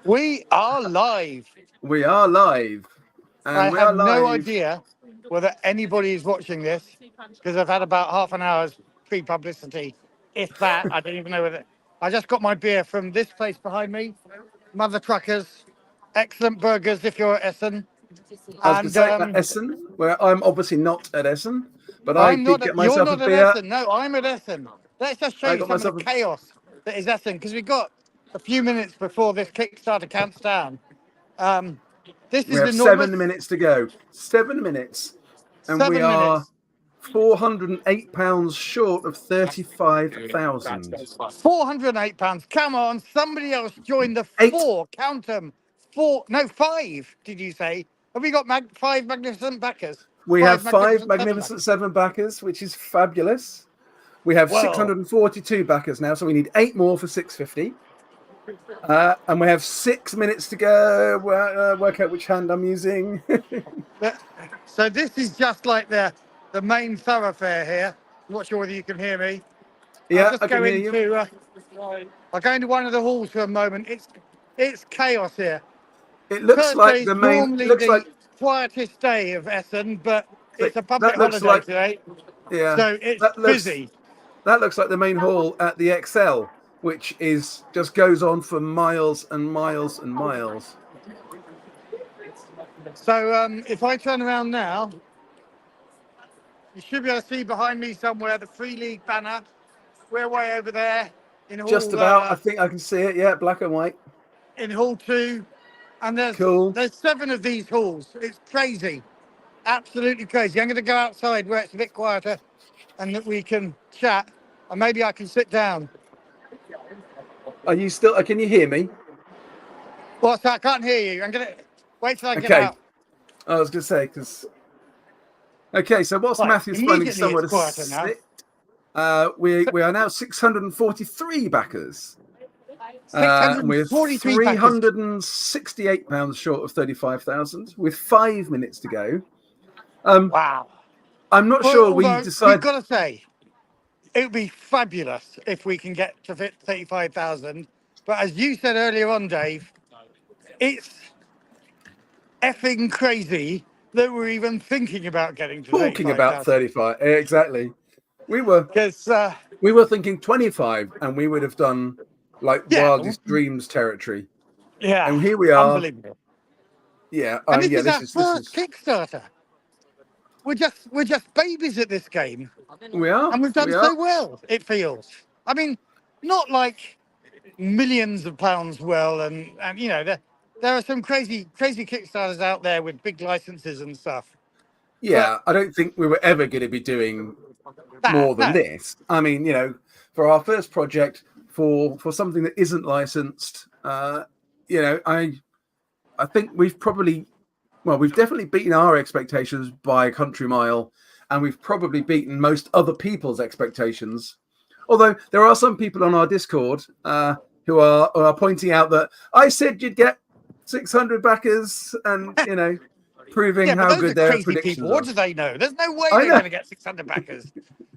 We are live. We are live, I and we are have no live. idea whether anybody is watching this because I've had about half an hour's pre-publicity. If that, I don't even know whether. I just got my beer from this place behind me, Mother Truckers. Excellent burgers if you're at Essen. I was going to And say at Essen, where I'm obviously not at Essen, but I I'm did not. get You're myself a not at beer. Essen. No, I'm at Essen. Let's just show I you got some of the myself. chaos that is Essen because we've got a few minutes before this Kickstarter counts down. Um, this We is have enormous. 7 minutes to go. 7 minutes, and we Seven are minutes. £408 short of 35,000. £408. Come on, somebody else join the Eight. four. Count them. Four. No, five. Did you say? Have we got five magnificent backers? We have Five five magnificent seven magnificent backers. seven backers, which is fabulous. We have Well, 642 backers now, so we need 8 more for 650. And we have 6 minutes to go. Work out which hand I'm using. so this is just like the main thoroughfare here. I'm not sure whether you can hear me. I'll Yeah, just I can go hear you. into. I'll go into one of the halls for a moment. It's chaos here. It looks like Thursday's the main. It normally looks like the quietest day of Essen, but it's a public that looks holiday like. today, Yeah, so it's that looks busy. that looks like the main hall at the XL, which is just goes on for miles and miles and miles. So if I turn around now, you should be able to see behind me somewhere the Free League banner. We're way over there in Just hall about. I think I can see it. Yeah, black and white. in hall 2, and Cool. there's 7 of these halls. It's crazy, absolutely crazy. I'm going to go outside where it's a bit quieter, and that we can chat, and maybe I can sit down. Are you still? Can you hear me? What's that? I can't hear you. I'm going to wait till I get Okay. out. I was going to say because. Okay, so whilst Right, Matthew's finding immediately somewhere it's to quieter now. sit, we are now 643 backers. And we're 643 backers. £368 short of 35,000 with 5 minutes to go. Wow. I'm not Well, sure we although we've decide. got to say, it would be fabulous if we can get to 35,000. But as you said earlier on, Dave, it's effing crazy that we're even thinking about getting to Talking about 35,000. 35. Exactly. We were Because, thinking 25 and we would have done like yeah, wildest dreams territory. yeah, And here we are. unbelievable. Yeah. And this Yeah, is our this first is Kickstarter. We're just babies at this game. we are. And we've done We are. so well, it feels. I mean, not like millions of pounds well, and you know, there are some crazy Kickstarters out there with big licenses and stuff. But Yeah, I don't think we were ever going to be doing that, more than no. this. I mean, for our first project, for something that isn't licensed, I think we've definitely beaten our expectations by a country mile, and we've probably beaten most other people's expectations. Although there are some people on our Discord who are pointing out that I said you'd get 600 backers, and proving Yeah, but how those are good their crazy people. predictions What are. do they know? There's no way I they're know. going to get 600 backers.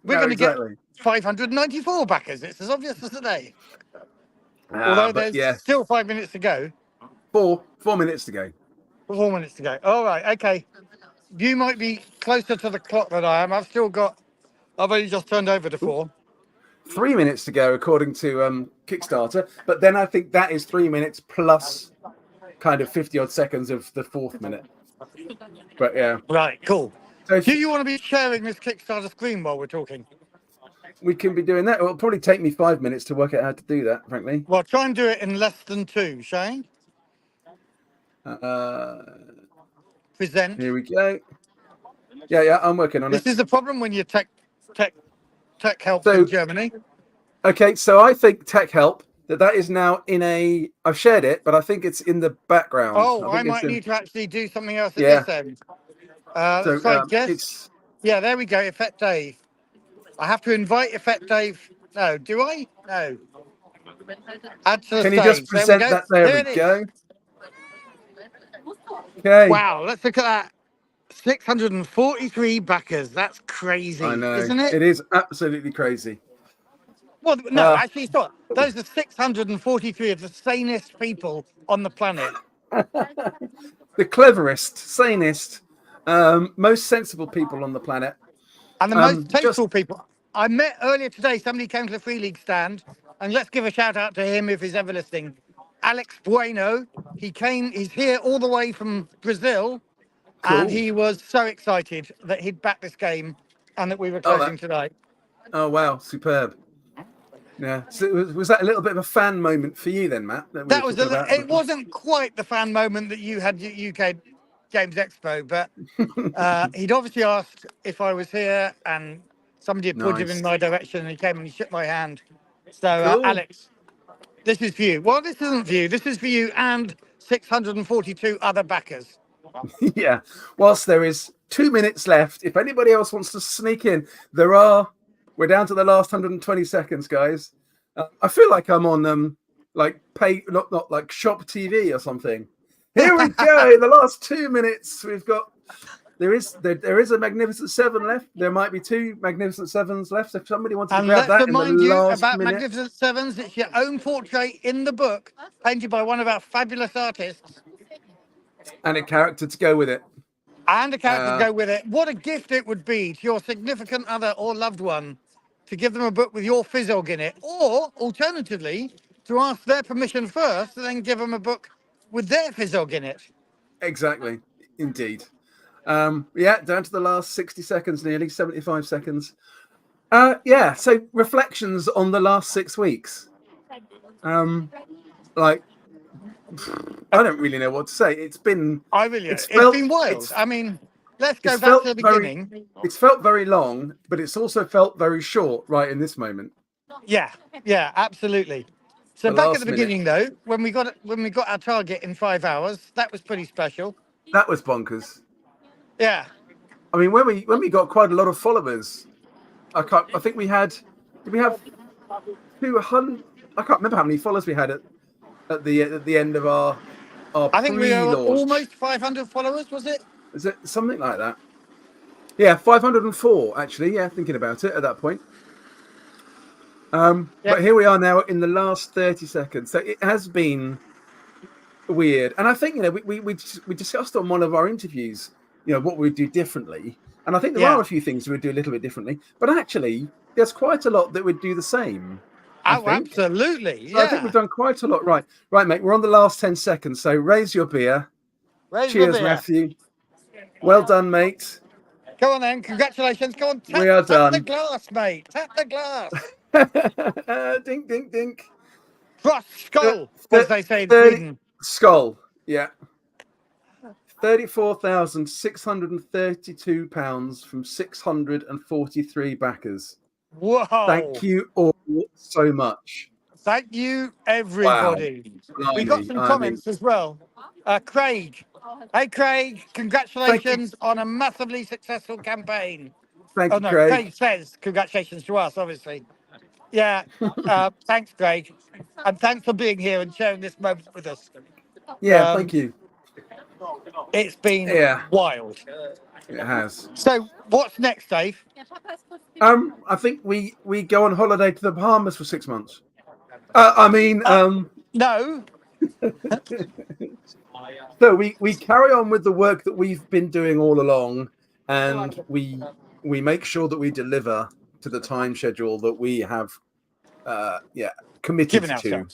We're No, going to get exactly. 594 backers. It's as obvious as today. Although But there's yeah, still 5 minutes to go. 4 minutes to go. 4 minutes to go. All right, okay. You might be closer to the clock than I am. I've only just turned over to 4. 3 minutes to go, according to Kickstarter. But then I think that is 3 minutes plus kind of 50 odd seconds of the 4th minute. But yeah. Right, cool. So Do you want to be sharing this Kickstarter screen while we're talking? we can be doing that. It'll probably take me 5 minutes to work out how to do that, frankly. Well, try and do it in less than 2, Shane. Present. Here we go. Yeah, I'm working on it. This is the problem when you're tech help So- in Germany. Okay, so I think Tech Help that is now I've shared it, but I think it's in the background. Oh, I think might it's need to actually do something else at Yeah. this end. So Sorry, Jess. it's Yeah, there we go. Effect Dave. I have to invite Effect Dave. No, do I? No. Add to the Can you stage. just present there we go. that? There we it is. go. Okay. Wow, let's look at that. 643 backers. That's crazy, I know. isn't it? It is absolutely crazy. Well, no, Uh, actually, it's not. Those are 643 of the sanest people on the planet. the cleverest, sanest, most sensible people on the planet. And the most Just tasteful people. I met earlier today, somebody came to the Free League stand, and let's give a shout out to him if he's ever listening. Alex Bueno. He's here all the way from Brazil, and cool. he was so excited that he'd back this game and that we were Oh, closing tonight. oh wow, superb. Yeah. So was that a little bit of a fan moment for you then, Matt? That we That were was talking about? it wasn't quite the fan moment that you had at UK Games Expo, but he'd obviously asked if I was here, and somebody had pointed him in Nice. my direction, and he came and he shook my hand. So, Cool. Alex, this is for you. Well, this isn't for you. This is for you and 642 other backers. Yeah. Whilst there is 2 minutes left, if anybody else wants to sneak in, we're down to the last 120 seconds, guys. I feel like I'm on like pay, not like Shop TV or something. Here we go. In the last 2 minutes, we've got there is a Magnificent Seven left. There might be 2 Magnificent Sevens left. If somebody wanted to And grab let's that in the remind you last about minute, Magnificent Sevens. It's your own portrait in the book, painted by one of our fabulous artists. and a character to go with it. And a character to go with it. What a gift it would be to your significant other or loved one to give them a book with your Fizzog in it. Or, alternatively, to ask their permission first and then give them a book with their Fizzog in it. Exactly. Indeed. Yeah, down to the last 60 seconds, nearly 75 seconds. Yeah, so reflections on the last 6 weeks. Like, I don't really know what to say. It's been It's been wild. I mean, let's go back to the beginning. It's felt very long, but it's also felt very short right in this moment. Yeah, absolutely. So back at the beginning, though, when we got our target in 5 hours, that was pretty special. That was bonkers. Yeah. I mean, when we got quite a lot of followers, I think we had. Did we have 200? I can't remember how many followers we had at the end of our I think we were pre-launch. almost 500 followers, was it? Is it something like that? Yeah, 504 actually. Yeah, thinking about it at that point. But here we are now in the last 30 seconds. So it has been weird, and I think we discussed on one of our interviews, what we'd do differently, and I think there are a few things we'd do a little bit differently, but actually there's quite a lot that we'd do the same. Absolutely. Yeah. So I think we've done quite a lot right, mate. We're on the last 10 seconds, so raise your beer. Cheers, Matthew. Well done, mate. Go on then. Congratulations. Go on. We are done. Tap the glass, mate. Tap the glass. Dink, dink, dink. Cross skull, as they say in Sweden. Skull, yeah. £34,632 from 643 backers. Whoa. Thank you all so much. Thank you, everybody. Wow. We got some comments as well. Craig. Hey, Craig. Congratulations on a massively successful campaign. Thank you, Craig. Craig says congratulations to us, obviously. Yeah. Thanks, Craig. And thanks for being here and sharing this moment with us. Yeah, thank you. It's been wild. It has. So what's next, Dave? I think we go on holiday to the Bahamas for 6 months. No. So we carry on with the work that we've been doing all along, and we make sure that we deliver to the time schedule that we have committed to,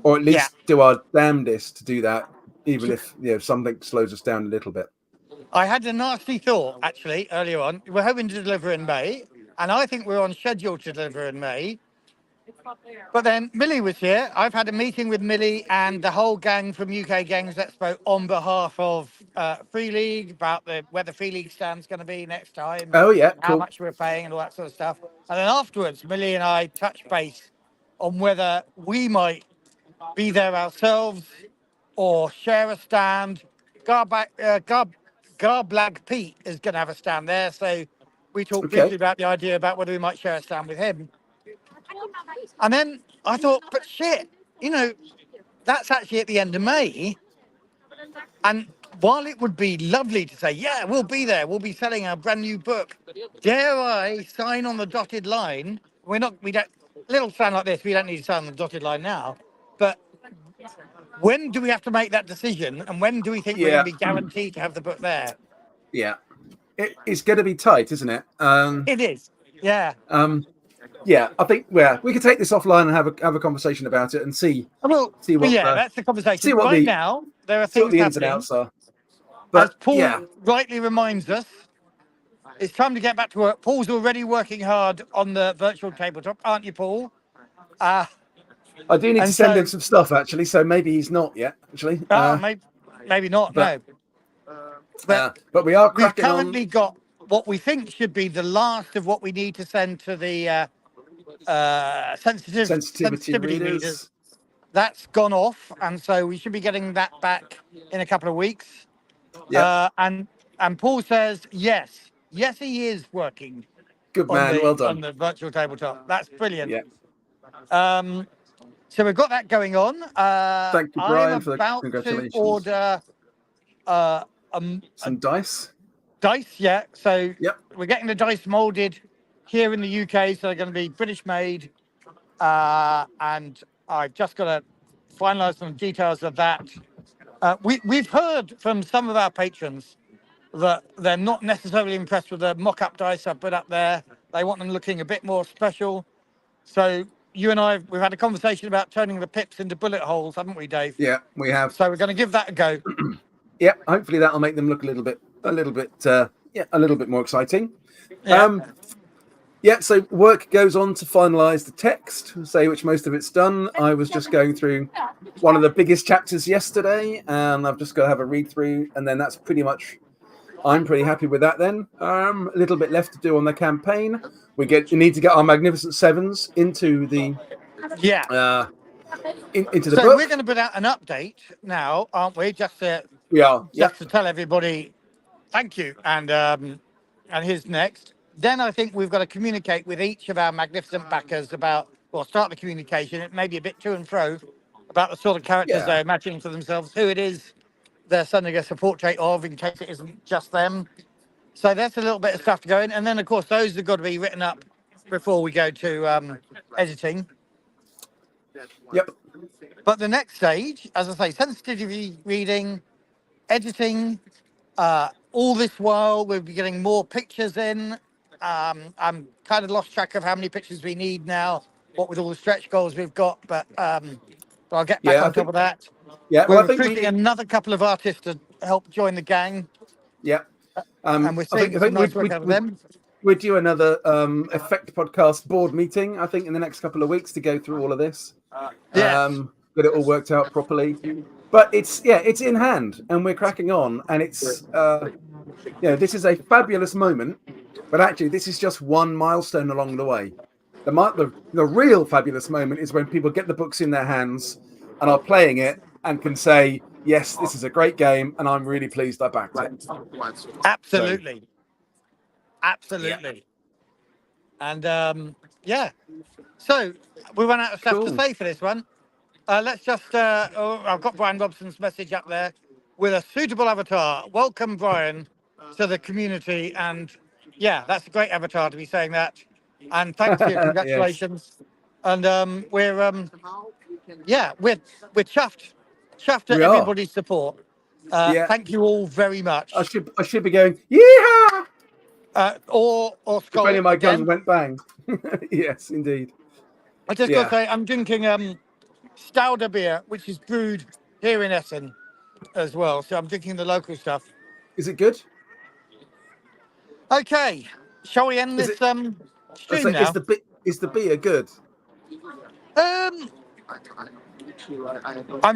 or at least do our damnedest to do that, even if something slows us down a little bit. I had a nasty thought actually earlier on. We're hoping to deliver in May, and I think we're on schedule to deliver in May. But then Millie was here. I've had a meeting with Millie and the whole gang from UK Games Expo on behalf of Free League about where the Free League stand's going to be next time. Oh yeah, how much we're paying and all that sort of stuff. And then afterwards, Millie and I touched base on whether we might be there ourselves or share a stand. Garblag Pete is going to have a stand there, so we talked briefly about the idea about whether we might share a stand with him. And then I thought, but shit, that's actually at the end of May. And while it would be lovely to say, yeah, we'll be there, we'll be selling our brand new book, dare I sign on the dotted line? We don't little sound like this. We don't need to sign on the dotted line now, but when do we have to make that decision, and when do we think we're Yeah. going to be guaranteed to have the book there? Yeah. It's going to be tight, isn't it? It is. Yeah. Yeah, I think we could take this offline and have a conversation about it and see Well, what yeah, that's the conversation. see what Right the now, there are see what things the ins and happening. outs are. As But Paul yeah, rightly reminds us, it's time to get back to work. Paul's already working hard on the virtual tabletop, aren't you, Paul? I do need to and send so- him some stuff actually, so maybe he's not yet actually. Maybe not. but- No, but we are we've cracking on. currently got what we think should be the last of what we need to send to the sensitivity readers. That's gone off, and so we should be getting that back in a couple of weeks. Yeah, And Paul says yes, he is working good on man. the Well done. on the virtual tabletop. That's brilliant. Yeah. So we've got that going on. Thank you, Brian, I'm for the about congratulations. to order Some dice. dice. Yeah, so Yep. we're getting the dice molded here in the UK, so they're going to be British made. And I've just got to finalise some details of that. We've heard from some of our patrons that they're not necessarily impressed with the mock-up dice I've put up there. They want them looking a bit more special. So you and we've had a conversation about turning the pips into bullet holes, haven't we, Dave? Yeah, we have. So we're going to give that a go. Yeah, hopefully that'll make them look a little bit more exciting. Yeah. Yeah, so work goes on to finalise the text, say which most of it's done. I was just going through one of the biggest chapters yesterday, and I've just got to have a read through, and then that's pretty much. I'm pretty happy with that. Then a little bit left to do on the campaign. We need to get our Magnificent Sevens into the into the so book. we're going to put out an update now, aren't we? We are. Just to tell everybody, thank you, and here's next. Then I think we've got to communicate with each of our magnificent backers start the communication. It may be a bit to and fro about the sort of characters they're imagining for themselves, who it is they're sending us a portrait of, in case it isn't just them. So that's a little bit of stuff to go in. And then, of course, those have got to be written up before we go to editing. Yep. But the next stage, as I say, sensitivity reading, editing, all this while we'll be getting more pictures in. I'm kind of lost track of how many pictures we need now, what with all the stretch goals we've got, but I'll get back on top of that. Yeah, we're recruiting another couple of artists to help join the gang. Yeah. And we're seeing some nice work out of them. We're due another Effect Podcast board meeting, I think, in the next couple of weeks to go through all of this. Get it all worked out properly. But it's in hand, and we're cracking on, and it's this is a fabulous moment, but actually this is just one milestone along the way. The real fabulous moment is when people get the books in their hands and are playing it and can say, yes, this is a great game, and I'm really pleased I backed it. Absolutely. And so we run out of stuff to say for this one. Let's just I've got Brian Robson's message up there with a suitable avatar. Welcome, Brian, to the community. And that's a great avatar to be saying that. And thanks for your congratulations. Yes. And we're chuffed at everybody's support. Thank you all very much. I should be going, yeehaw! Or skull. If any of my guns went bang. Yes, indeed. I just got to say, I'm drinking Stouder beer, which is brewed here in Essen as well. So I'm drinking the local stuff. Is it good? Okay, shall we end this stream now? Is the beer good? I'm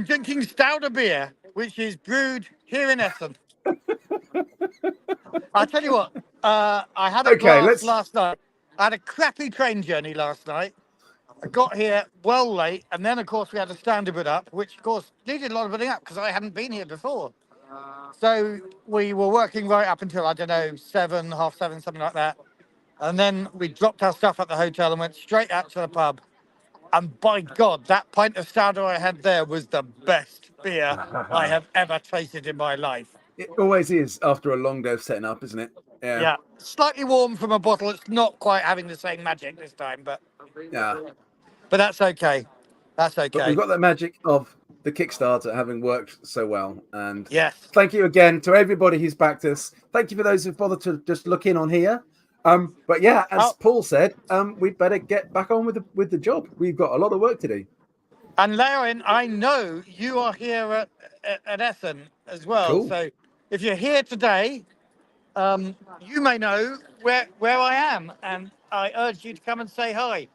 drinking Stouder beer, which is brewed here in Essen. I'll tell you what, I had a blast last night. I had a crappy train journey last night. I got here well late, and then, of course, we had to stand it up, which, of course, needed a lot of putting up because I hadn't been here before. So we were working right up until, I don't know, 7, half 7, something like that. And then we dropped our stuff at the hotel and went straight out to the pub. And by God, that pint of Stouder I had there was the best beer I have ever tasted in my life. It always is after a long day of setting up, isn't it? Yeah. Slightly warm from a bottle. It's not quite having the same magic this time, but... Yeah. but that's okay. That's But okay. we've got that magic of the Kickstarter having worked so well. And Yes. thank you again to everybody who's backed us. Thank you for those who've bothered to just look in on here. But yeah, as Paul said, we'd better get back on with the job. We've got a lot of work to do. And Lauren, I know you are here at Essen as well. Cool. So if you're here today, you may know where I am, and I urge you to come and say hi.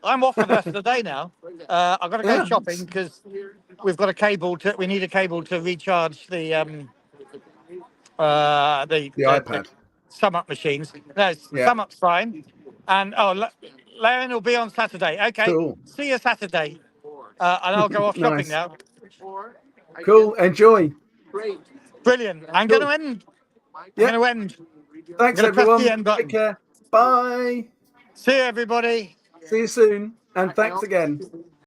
I'm off for the rest of the day now. I've got to go shopping because we've got a cable to. We need a cable to recharge the iPad. sum up machines. No, sum up's fine. And Lauren will be on Saturday. Okay, Cool. see you Saturday. And I'll go off shopping now. Cool. Enjoy. Brilliant. I'm going to end. Yeah. I'm going to end. Thanks, I'm gonna press everyone. the end button. Take care. Bye. See you, everybody. See you soon. And thanks again.